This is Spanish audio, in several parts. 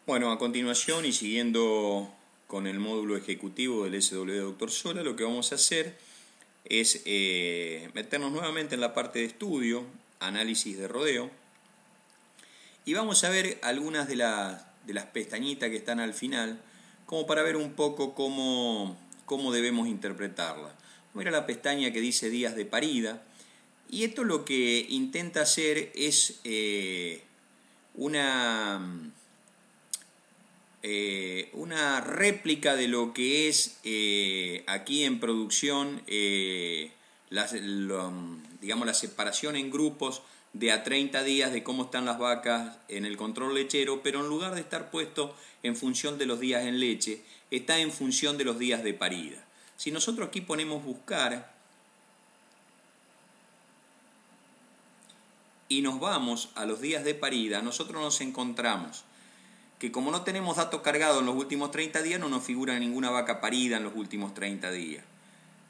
Bueno, a continuación y siguiendo con el módulo ejecutivo del SW Dr. Sola, lo que vamos a hacer es meternos nuevamente en la parte de estudio, análisis de rodeo, y vamos a ver algunas de las pestañitas que están al final, como para ver un poco cómo debemos interpretarla. Mira la pestaña que dice días de parida, y esto lo que intenta hacer es una réplica de lo que es aquí en producción digamos la separación en grupos de a 30 días de cómo están las vacas en el control lechero, pero en lugar de estar puesto en función de los días en leche, está en función de los días de parida. Si nosotros aquí ponemos buscar y nos vamos a los días de parida, nosotros nos encontramos que como no tenemos datos cargados en los últimos 30 días, no nos figura ninguna vaca parida en los últimos 30 días.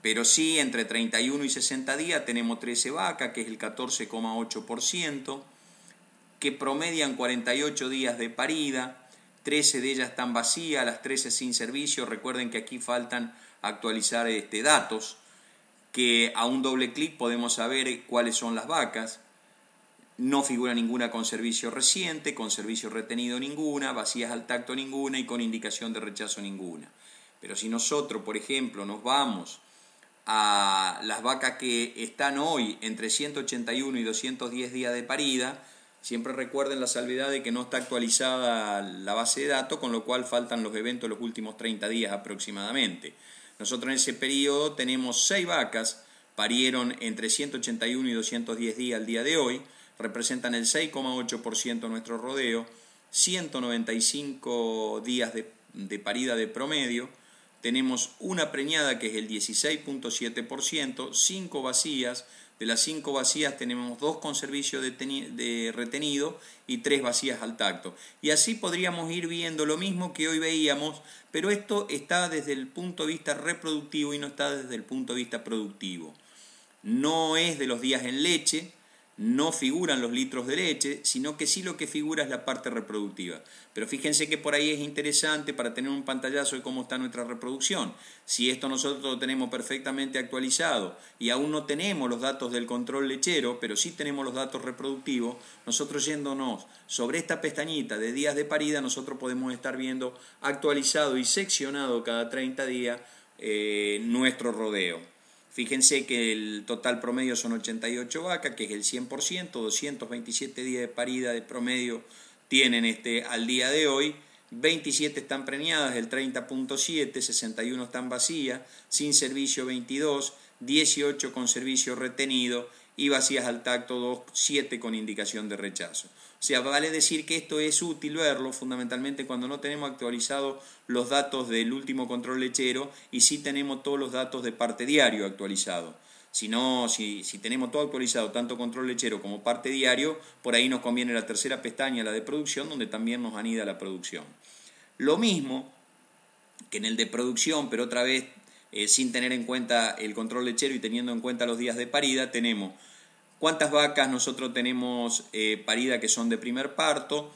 Pero sí, entre 31 y 60 días tenemos 13 vacas, que es el 14,8%, que promedian 48 días de parida, 13 de ellas están vacías, las 13 sin servicio. Recuerden que aquí faltan actualizar datos, que a un doble clic podemos saber cuáles son las vacas. No figura ninguna con servicio reciente, con servicio retenido ninguna, vacías al tacto ninguna y con indicación de rechazo ninguna. Pero si nosotros, por ejemplo, nos vamos a las vacas que están hoy entre 181 y 210 días de parida, siempre recuerden la salvedad de que no está actualizada la base de datos, con lo cual faltan los eventos de los últimos 30 días aproximadamente. Nosotros en ese periodo tenemos 6 vacas, parieron entre 181 y 210 días al día de hoy, representan el 6,8% de nuestro rodeo, 195 días de parida de promedio, tenemos una preñada que es el 16,7%, 5 vacías, de las 5 vacías tenemos 2 con servicio de retenido y 3 vacías al tacto. Y así podríamos ir viendo lo mismo que hoy veíamos, pero esto está desde el punto de vista reproductivo y no está desde el punto de vista productivo. No es de los días en leche, no figuran los litros de leche, sino que sí lo que figura es la parte reproductiva. Pero fíjense que por ahí es interesante para tener un pantallazo de cómo está nuestra reproducción. Si esto nosotros lo tenemos perfectamente actualizado y aún no tenemos los datos del control lechero, pero sí tenemos los datos reproductivos, nosotros yéndonos sobre esta pestañita de días de parida, nosotros podemos estar viendo actualizado y seccionado cada 30 días nuestro rodeo. Fíjense que el total promedio son 88 vacas, que es el 100%, 227 días de parida de promedio tienen al día de hoy, 27 están preñadas, el 30,7%, 61 están vacías, sin servicio 22, 18 con servicio retenido y vacías al tacto 7 con indicación de rechazo. O sea, vale decir que esto es útil verlo fundamentalmente cuando no tenemos actualizados los datos del último control lechero y sí tenemos todos los datos de parte diario actualizados. Si tenemos todo actualizado, tanto control lechero como parte diario, por ahí nos conviene la tercera pestaña, la de producción, donde también nos anida la producción. Lo mismo que en el de producción, pero otra vez sin tener en cuenta el control lechero y teniendo en cuenta los días de parida, tenemos cuántas vacas nosotros tenemos parida que son de primer parto,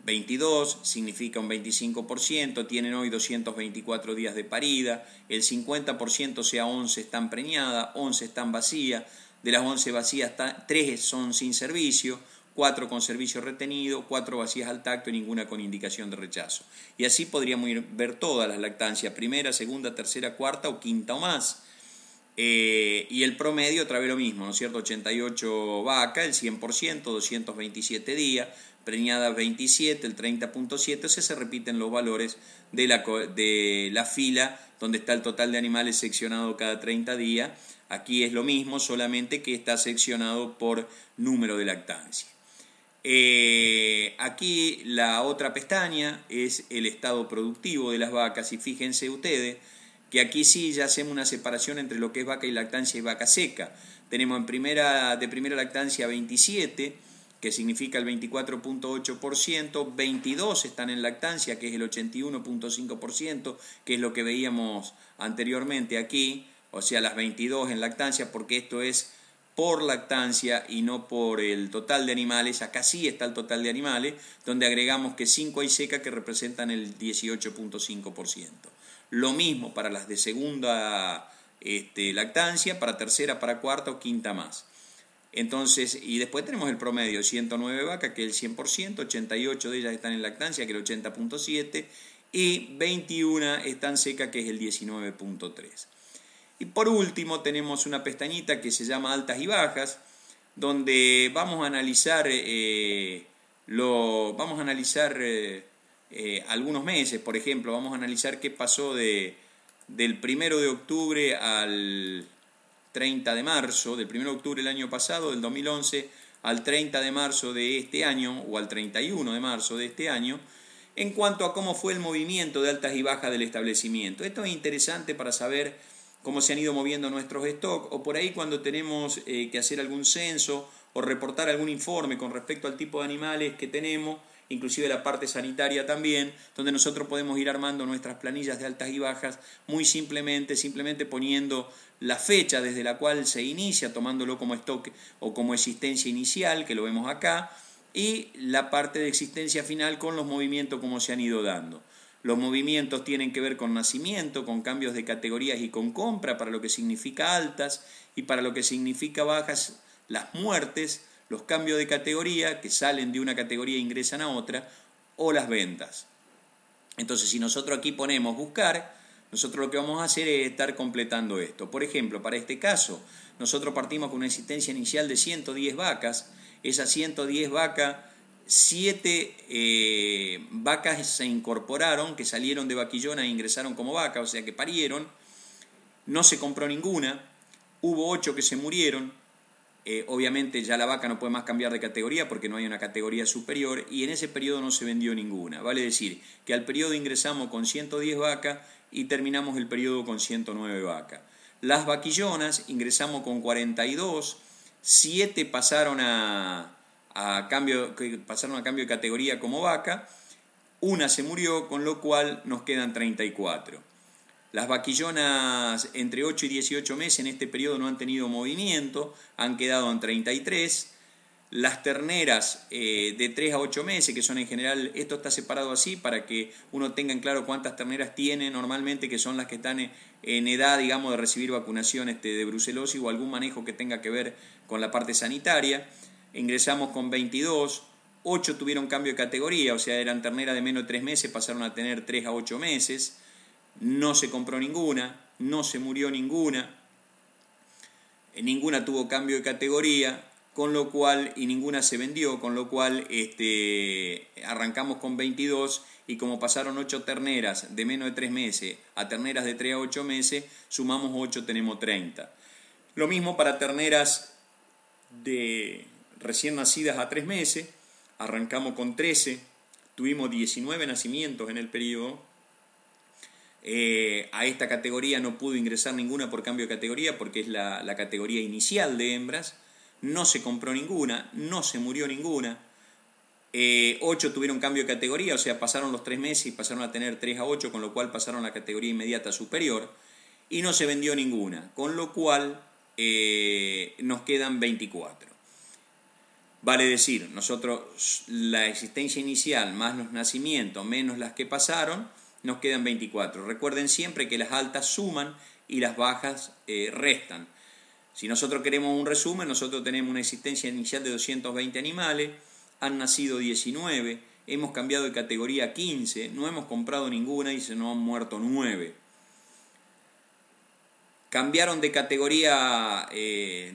22, significa un 25%, tienen hoy 224 días de parida, el 50%, o sea 11 están preñadas, 11 están vacías, de las 11 vacías 3 son sin servicio, 4 con servicio retenido, 4 vacías al tacto y ninguna con indicación de rechazo. Y así podríamos ver todas las lactancias, primera, segunda, tercera, cuarta o quinta o más. Y el promedio otra vez lo mismo, ¿no es cierto? 88 vacas, el 100%, 227 días, preñadas 27, el 30,7, o sea, se repiten los valores de la fila donde está el total de animales seccionado cada 30 días. Aquí es lo mismo, solamente que está seccionado por número de lactancia. Aquí la otra pestaña es el estado productivo de las vacas y fíjense ustedes que aquí sí ya hacemos una separación entre lo que es vaca y lactancia y vaca seca. Tenemos de primera lactancia 27, que significa el 24,8%, 22 están en lactancia, que es el 81,5%, que es lo que veíamos anteriormente aquí, o sea, las 22 en lactancia, porque esto es por lactancia y no por el total de animales. Acá sí está el total de animales, donde agregamos que 5 hay seca que representan el 18.5%. Lo mismo para las de segunda lactancia, para tercera, para cuarta o quinta más. Entonces, y después tenemos el promedio, 109 vacas, que es el 100%, 88 de ellas están en lactancia, que es el 80.7%, y 21 están secas, que es el 19.3%. Y por último tenemos una pestañita que se llama altas y bajas, donde vamos a analizar, algunos meses. Por ejemplo, vamos a analizar qué pasó del 1 de octubre al 30 de marzo, del 1 de octubre del año pasado, del 2011, al 30 de marzo de este año, o al 31 de marzo de este año, en cuanto a cómo fue el movimiento de altas y bajas del establecimiento. Esto es interesante para saber cómo se han ido moviendo nuestros stocks, o por ahí cuando tenemos que hacer algún censo o reportar algún informe con respecto al tipo de animales que tenemos, inclusive la parte sanitaria también, donde nosotros podemos ir armando nuestras planillas de altas y bajas muy simplemente poniendo la fecha desde la cual se inicia, tomándolo como stock o como existencia inicial, que lo vemos acá, y la parte de existencia final con los movimientos como se han ido dando. Los movimientos tienen que ver con nacimiento, con cambios de categorías y con compra, para lo que significa altas, y para lo que significa bajas, las muertes, los cambios de categoría, que salen de una categoría e ingresan a otra, o las ventas. Entonces, si nosotros aquí ponemos buscar, nosotros lo que vamos a hacer es estar completando esto. Por ejemplo, para este caso, nosotros partimos con una existencia inicial de 110 vacas. Esas 110 vacas, 7 vacas se incorporaron, que salieron de vaquillona e ingresaron como vaca, o sea que parieron. No se compró ninguna. Hubo 8 que se murieron. Obviamente ya la vaca no puede más cambiar de categoría porque no hay una categoría superior, y en ese periodo no se vendió ninguna. Vale decir que al periodo ingresamos con 110 vacas y terminamos el periodo con 109 vacas. Las vaquillonas ingresamos con 42, 7 pasaron a cambio de categoría como vaca, una se murió, con lo cual nos quedan 34. Las vaquillonas entre 8 y 18 meses en este periodo no han tenido movimiento, han quedado en 33. Las terneras de 3 a 8 meses, que son en general, esto está separado así para que uno tenga en claro cuántas terneras tiene normalmente, que son las que están en edad, digamos, de recibir vacunación de brucelosis o algún manejo que tenga que ver con la parte sanitaria. Ingresamos con 22, 8 tuvieron cambio de categoría, o sea, eran terneras de menos de 3 meses, pasaron a tener 3 a 8 meses. No se compró ninguna, no se murió ninguna, ninguna tuvo cambio de categoría, con lo cual, y ninguna se vendió, con lo cual arrancamos con 22, y como pasaron 8 terneras de menos de 3 meses a terneras de 3 a 8 meses, sumamos 8, tenemos 30. Lo mismo para terneras de recién nacidas a 3 meses, arrancamos con 13, tuvimos 19 nacimientos en el periodo. A esta categoría no pudo ingresar ninguna por cambio de categoría porque es la categoría inicial de hembras. No se compró ninguna, no se murió ninguna. 8 tuvieron cambio de categoría, o sea, pasaron los 3 meses y pasaron a tener 3 a 8, con lo cual pasaron a la categoría inmediata superior, y no se vendió ninguna, con lo cual nos quedan 24. Vale decir, nosotros la existencia inicial más los nacimientos menos las que pasaron, nos quedan 24. Recuerden siempre que las altas suman y las bajas restan. Si nosotros queremos un resumen, nosotros tenemos una existencia inicial de 220 animales, han nacido 19, hemos cambiado de categoría 15, no hemos comprado ninguna y se nos han muerto 9. Cambiaron de categoría,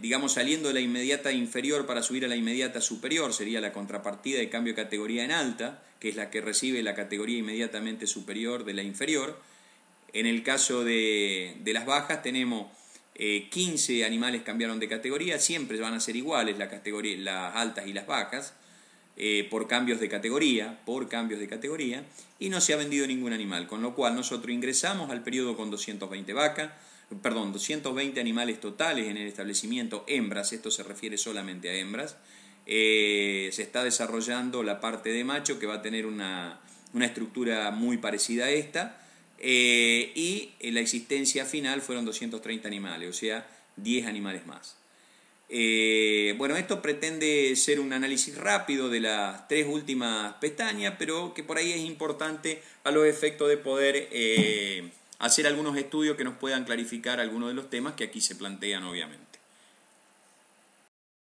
digamos, saliendo de la inmediata inferior para subir a la inmediata superior, sería la contrapartida de cambio de categoría en alta, que es la que recibe la categoría inmediatamente superior de la inferior. En el caso de las bajas tenemos 15 animales cambiaron de categoría, siempre van a ser iguales las altas y las bajas, por cambios de categoría, y no se ha vendido ningún animal, con lo cual nosotros ingresamos al periodo con 220 animales totales en el establecimiento, hembras, esto se refiere solamente a hembras. Se está desarrollando la parte de macho, que va a tener una estructura muy parecida a esta, y la existencia final fueron 230 animales, o sea, 10 animales más. Bueno, esto pretende ser un análisis rápido de las 3 últimas pestañas, pero que por ahí es importante a los efectos de poder hacer algunos estudios que nos puedan clarificar algunos de los temas que aquí se plantean, obviamente.